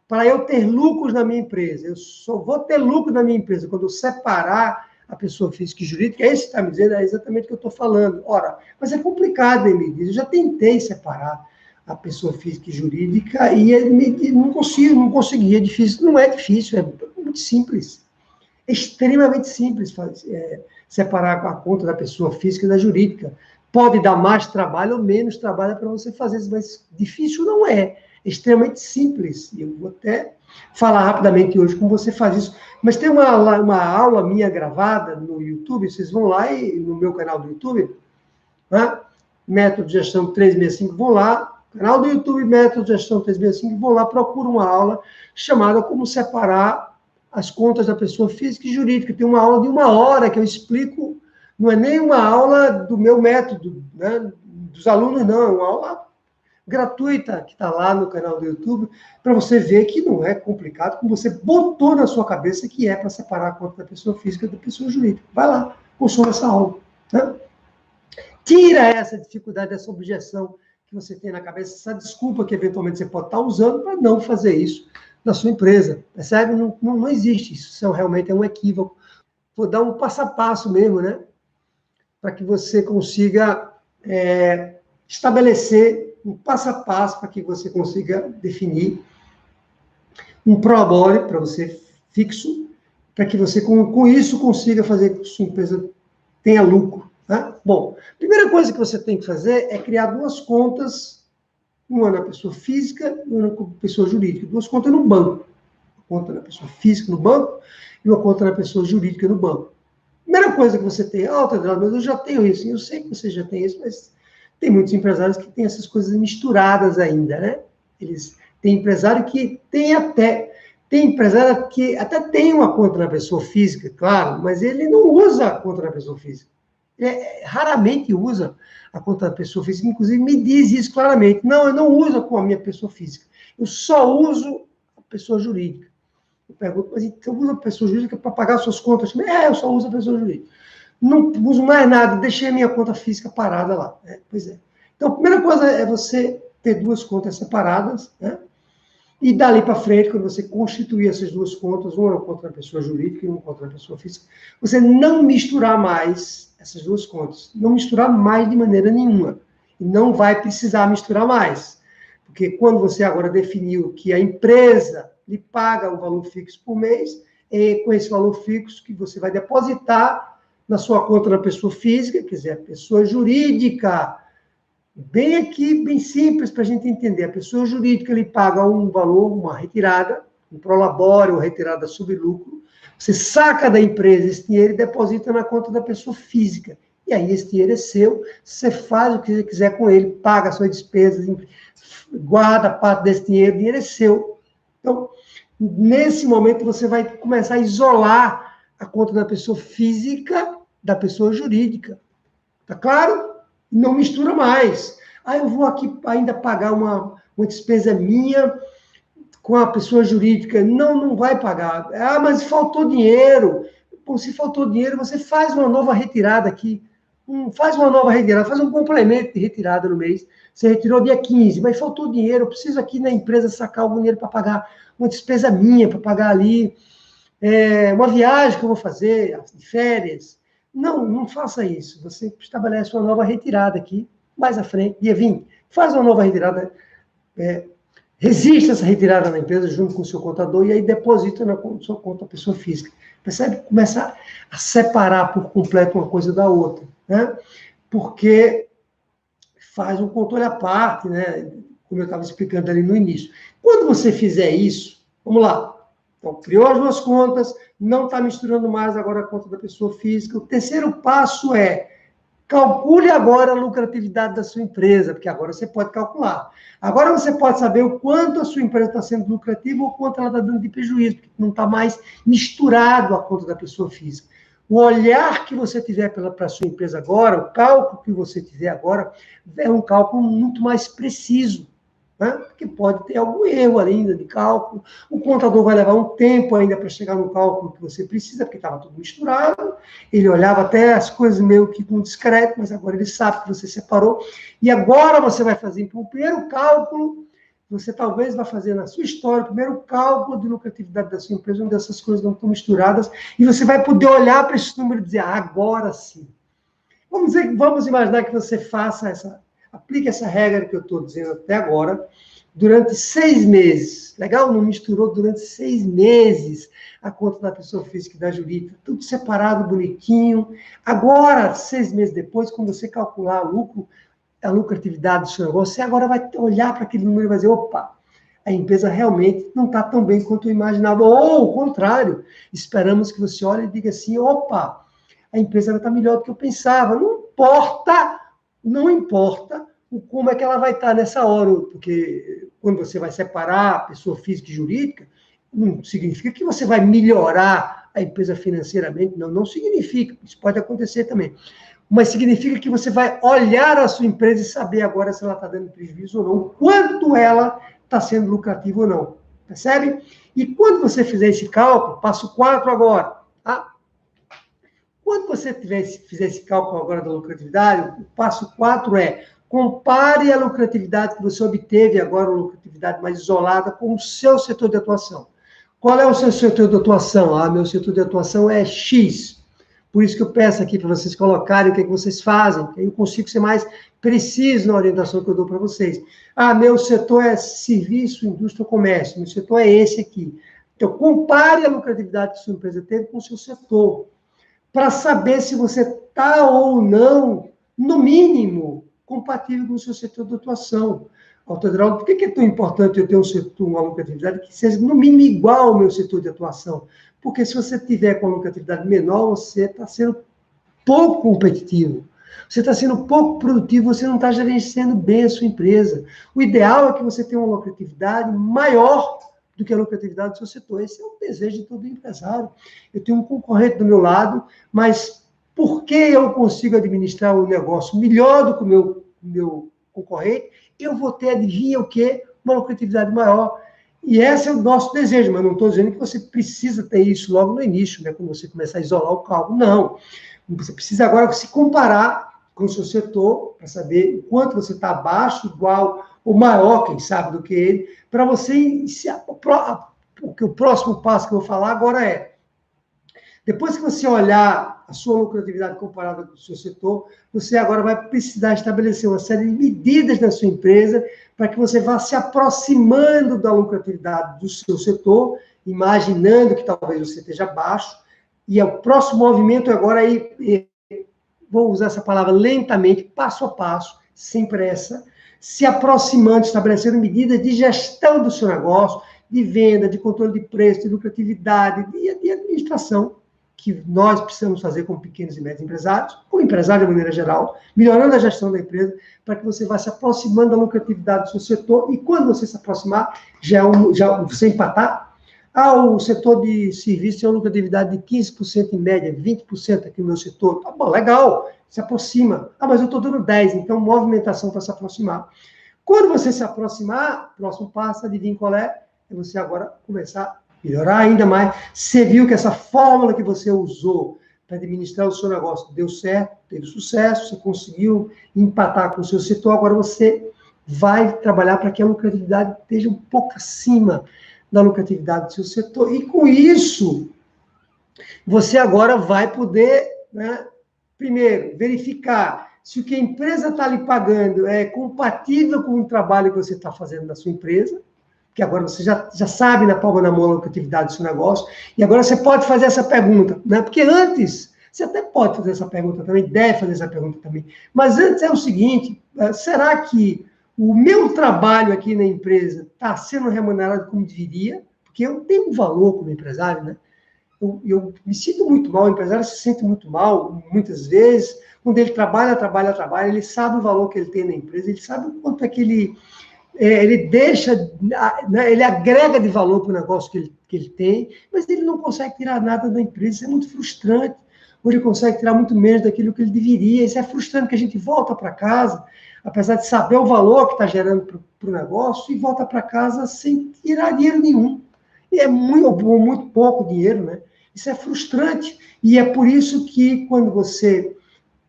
para eu ter lucros na minha empresa, eu só vou ter lucro na minha empresa quando eu separar a pessoa física e jurídica, é isso que você está me dizendo, é exatamente o que eu estou falando. Ora, mas é complicado, ele diz, eu já tentei separar a pessoa física e jurídica e ele não conseguia, é difícil. Não é difícil, é muito simples. É extremamente simples separar a conta da pessoa física e da jurídica. Pode dar mais trabalho ou menos trabalho para você fazer isso, mas difícil não é. É extremamente simples. E eu vou até falar rapidamente hoje como você faz isso. Mas tem uma aula minha gravada no YouTube, vocês vão lá no meu canal do YouTube, né? Método de Gestão 365, vão lá, canal do YouTube, Método de Gestão 365, vão lá, procuram uma aula chamada Como Separar as Contas da Pessoa Física e Jurídica. Tem uma aula de 1 hora que eu explico, não é nem uma aula do meu método, né, dos alunos, não, é uma aula gratuita que está lá no canal do YouTube, para você ver que não é complicado, como você botou na sua cabeça que é para separar a conta da pessoa física da pessoa jurídica. Vai lá, consome essa aula. Né? Tira essa dificuldade, essa objeção que você tem na cabeça, essa desculpa que eventualmente você pode estar usando para não fazer isso na sua empresa. Percebe? Não existe isso. Isso realmente é um equívoco. Vou dar um passo a passo mesmo, né? Para que você consiga estabelecer um passo a passo para que você consiga definir um prolabore para você fixo, para que você, com isso, consiga fazer com que sua empresa tenha lucro. Tá? Bom, a primeira coisa que você tem que fazer é criar 2 contas, uma na pessoa física e uma na pessoa jurídica. 2 contas no banco. Uma conta na pessoa física no banco e uma conta na pessoa jurídica no banco. Primeira coisa que você tem, mas eu já tenho isso. Eu sei que você já tem isso, mas tem muitos empresários que têm essas coisas misturadas ainda, né? Tem empresário que tem empresário que até tem uma conta na pessoa física, claro, mas ele não usa a conta na pessoa física. Raramente usa a conta da pessoa física, inclusive me diz isso claramente. Não, eu não uso com a minha pessoa física. Eu só uso a pessoa jurídica. Eu pergunto, mas então usa a pessoa jurídica para pagar suas contas? Eu só uso a pessoa jurídica. Não uso mais nada, deixei a minha conta física parada lá. Pois é. Então, a primeira coisa é você ter 2 contas separadas, né? E dali para frente, quando você constituir essas 2 contas, uma conta da pessoa jurídica e uma conta da pessoa física, você não misturar mais essas 2 contas. Não misturar mais de maneira nenhuma. E não vai precisar misturar mais. Porque quando você agora definiu que a empresa lhe paga o valor fixo por mês, é com esse valor fixo que você vai depositar na sua conta da pessoa física, quer dizer, a pessoa jurídica. Bem aqui, bem simples para a gente entender. A pessoa jurídica lhe paga um valor, uma retirada, um prolabore ou retirada sobre lucro. Você saca da empresa esse dinheiro e deposita na conta da pessoa física. E aí esse dinheiro é seu, você faz o que você quiser com ele, paga as suas despesas, guarda parte desse dinheiro, o dinheiro é seu. Então, nesse momento, você vai começar a isolar a conta da pessoa física da pessoa jurídica. Tá claro? Não mistura mais. Eu vou aqui ainda pagar uma despesa minha com a pessoa jurídica. Não vai pagar. Mas faltou dinheiro. Bom, se faltou dinheiro, você faz uma nova retirada aqui. Faz uma nova retirada, faz um complemento de retirada no mês. Você retirou dia 15, mas faltou dinheiro. Eu preciso aqui na empresa sacar algum dinheiro para pagar uma despesa minha, para pagar ali uma viagem que eu vou fazer, de férias. Não faça isso. Você estabelece uma nova retirada aqui, mais à frente, dia 20. Faz uma nova retirada, registra essa retirada na empresa junto com o seu contador e aí deposita na sua conta pessoa física. Percebe? Começa a separar por completo uma coisa da outra, né? Porque faz um controle à parte, né? Como eu estava explicando ali no início. Quando você fizer isso, vamos lá, Então, criou as duas contas, não está misturando mais agora a conta da pessoa física. O terceiro passo é calcule agora a lucratividade da sua empresa, porque agora você pode calcular. Agora você pode saber o quanto a sua empresa está sendo lucrativa ou quanto ela está dando de prejuízo, porque não está mais misturado a conta da pessoa física. O olhar que você tiver para a sua empresa agora, o cálculo que você tiver agora, é um cálculo muito mais preciso, né? Porque pode ter algum erro ainda de cálculo, o contador vai levar um tempo ainda para chegar no cálculo que você precisa, porque estava tudo misturado, ele olhava até as coisas meio que com discreto, mas agora ele sabe que você separou, e agora você vai fazer então, o primeiro cálculo, você talvez vai fazer na sua história, o primeiro cálculo de lucratividade da sua empresa, onde essas coisas não estão misturadas, e você vai poder olhar para esse número e dizer, agora sim. Vamos imaginar que você aplique essa regra que eu estou dizendo até agora, durante 6 meses. Legal? Não misturou durante 6 meses a conta da pessoa física e da jurídica, tudo separado, bonitinho. Agora, 6 meses depois, quando você calcular a lucratividade do seu negócio, você agora vai olhar para aquele número e vai dizer, opa, a empresa realmente não está tão bem quanto eu imaginava. Ou, o contrário, esperamos que você olhe e diga assim, opa, a empresa está melhor do que eu pensava. Não importa como é que ela vai estar nessa hora, porque quando você vai separar a pessoa física e jurídica, não significa que você vai melhorar a empresa financeiramente, não significa, isso pode acontecer também, mas significa que você vai olhar a sua empresa e saber agora se ela está dando prejuízo ou não, o quanto ela está sendo lucrativa ou não, percebe? E quando você fizer esse cálculo, passo 4 agora, tá? Quando você fizer esse cálculo agora da lucratividade, o passo 4 é compare a lucratividade que você obteve agora, uma lucratividade mais isolada, com o seu setor de atuação. Qual é o seu setor de atuação? Meu setor de atuação é X. Por isso que eu peço aqui para vocês colocarem o que vocês fazem, que aí eu consigo ser mais preciso na orientação que eu dou para vocês. Meu setor é serviço, indústria ou comércio. Meu setor é esse aqui. Então, compare a lucratividade que sua empresa teve com o seu setor, para saber se você está ou não, no mínimo, compatível com o seu setor de atuação. Autodraulico, por que é tão importante eu ter uma lucratividade que seja, no mínimo, igual ao meu setor de atuação? Porque se você tiver com uma lucratividade menor, você está sendo pouco competitivo. Você está sendo pouco produtivo, você não está gerenciando bem a sua empresa. O ideal é que você tenha uma lucratividade maior do que a lucratividade do seu setor. Esse é o desejo de todo empresário. Eu tenho um concorrente do meu lado, mas por que eu consigo administrar o negócio melhor do que o meu concorrente? Eu vou ter, adivinha o quê? Uma lucratividade maior. E esse é o nosso desejo, mas não estou dizendo que você precisa ter isso logo no início, né, quando você começar a isolar o cálculo. Não. Você precisa agora se comparar com o seu setor, para saber o quanto você está abaixo, igual ou maior, quem sabe, do que ele, para você iniciar. O próximo passo que eu vou falar agora é, depois que você olhar a sua lucratividade comparada com o seu setor, você agora vai precisar estabelecer uma série de medidas na sua empresa para que você vá se aproximando da lucratividade do seu setor, imaginando que talvez você esteja abaixo, e o próximo movimento agora é, vou usar essa palavra lentamente, passo a passo, sem pressa, se aproximando, estabelecendo medidas de gestão do seu negócio, de venda, de controle de preço, de lucratividade, de administração, que nós precisamos fazer com pequenos e médios empresários, com empresário de maneira geral, melhorando a gestão da empresa, para que você vá se aproximando da lucratividade do seu setor, e quando você se aproximar, já você empatar, o setor de serviço tem uma lucratividade de 15% em média, 20% aqui no meu setor. Tá bom, legal, se aproxima. Mas eu estou dando 10%, então movimentação para se aproximar. Quando você se aproximar, próximo passo, adivinha qual é? É você agora começar a melhorar ainda mais. Você viu que essa fórmula que você usou para administrar o seu negócio deu certo, teve sucesso, você conseguiu empatar com o seu setor, agora você vai trabalhar para que a lucratividade esteja um pouco acima da lucratividade do seu setor. E com isso, você agora vai poder, né, primeiro, verificar se o que a empresa está lhe pagando é compatível com o trabalho que você está fazendo na sua empresa, que agora você já sabe na palma da mão a lucratividade do seu negócio, e agora você pode fazer essa pergunta, né? Porque antes, você até pode fazer essa pergunta também, deve fazer essa pergunta também, mas antes é o seguinte, será que o meu trabalho aqui na empresa está sendo remunerado como deveria? porque eu tenho um valor como empresário, né? Eu me sinto muito mal, o empresário se sente muito mal, muitas vezes, quando ele trabalha, ele sabe o valor que ele tem na empresa, ele sabe o quanto é que ele deixa, né, ele agrega de valor para o negócio que ele tem, mas ele não consegue tirar nada da empresa, isso é muito frustrante, ou ele consegue tirar muito menos daquilo que ele deveria, isso é frustrante, que a gente volta para casa, apesar de saber o valor que está gerando para o negócio, e volta para casa sem tirar dinheiro nenhum, e é muito pouco dinheiro, né? Isso é frustrante, e é por isso que quando você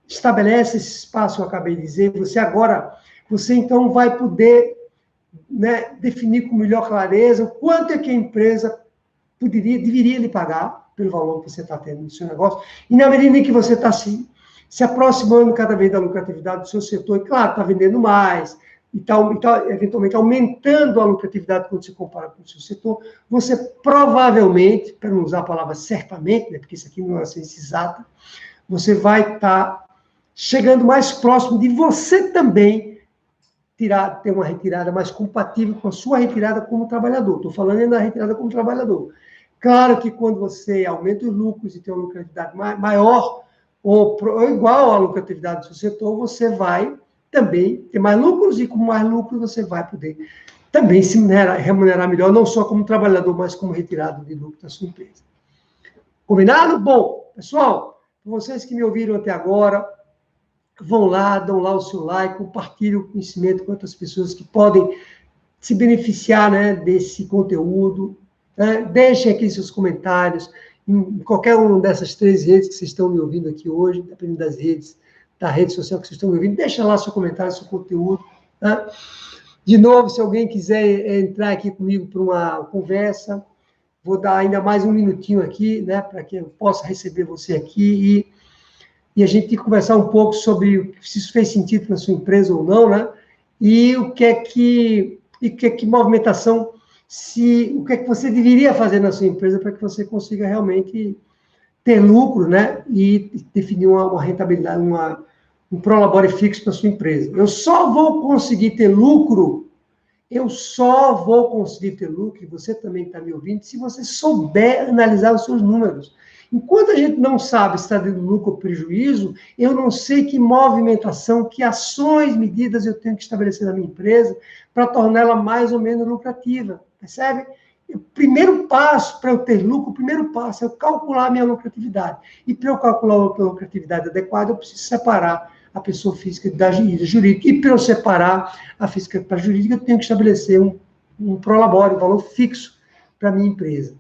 estabelece esse espaço que eu acabei de dizer, você então vai poder, né, definir com melhor clareza o quanto é que a empresa deveria lhe pagar pelo valor que você está tendo no seu negócio, e na medida em que você está se aproximando cada vez da lucratividade do seu setor, e claro, está vendendo mais, e tal, eventualmente aumentando a lucratividade quando se compara com o seu setor, você provavelmente, para não usar a palavra certamente, né, porque isso aqui não é uma ciência exata, você vai estar chegando mais próximo de você também ter uma retirada mais compatível com a sua retirada como trabalhador. Estou falando da retirada como trabalhador. Claro que quando você aumenta os lucros e tem uma lucratividade maior ou igual à lucratividade do seu setor, você vai também ter mais lucros, e com mais lucros você vai poder também se remunerar melhor, não só como trabalhador, mas como retirado de lucro da sua empresa. Combinado? Bom, pessoal, vocês que me ouviram até agora, vão lá, dão lá o seu like, compartilhem o conhecimento com outras pessoas que podem se beneficiar, né, desse conteúdo, né? Deixem aqui seus comentários em qualquer uma dessas 3 redes que vocês estão me ouvindo aqui hoje, dependendo das redes, da rede social que vocês estão me ouvindo, deixa lá seu comentário, seu conteúdo, né? De novo, se alguém quiser entrar aqui comigo para uma conversa, vou dar ainda mais um minutinho aqui, né, para que eu possa receber você aqui e a gente conversar um pouco sobre se isso fez sentido na sua empresa ou não, né? E o que é que movimentação, o que é que você deveria fazer na sua empresa para que você consiga realmente ter lucro, né? E definir uma rentabilidade, um prolabore fixo para a sua empresa. Eu só vou conseguir ter lucro, e você também está me ouvindo, se você souber analisar os seus números. Enquanto a gente não sabe se está dando lucro ou prejuízo, eu não sei que movimentação, que ações, medidas eu tenho que estabelecer na minha empresa para torná-la mais ou menos lucrativa, percebe? O primeiro passo para eu ter lucro, o primeiro passo é eu calcular a minha lucratividade. E para eu calcular a lucratividade adequada, eu preciso separar a pessoa física da jurídica. E para eu separar a física para a jurídica, eu tenho que estabelecer um prolabore, um valor fixo para a minha empresa.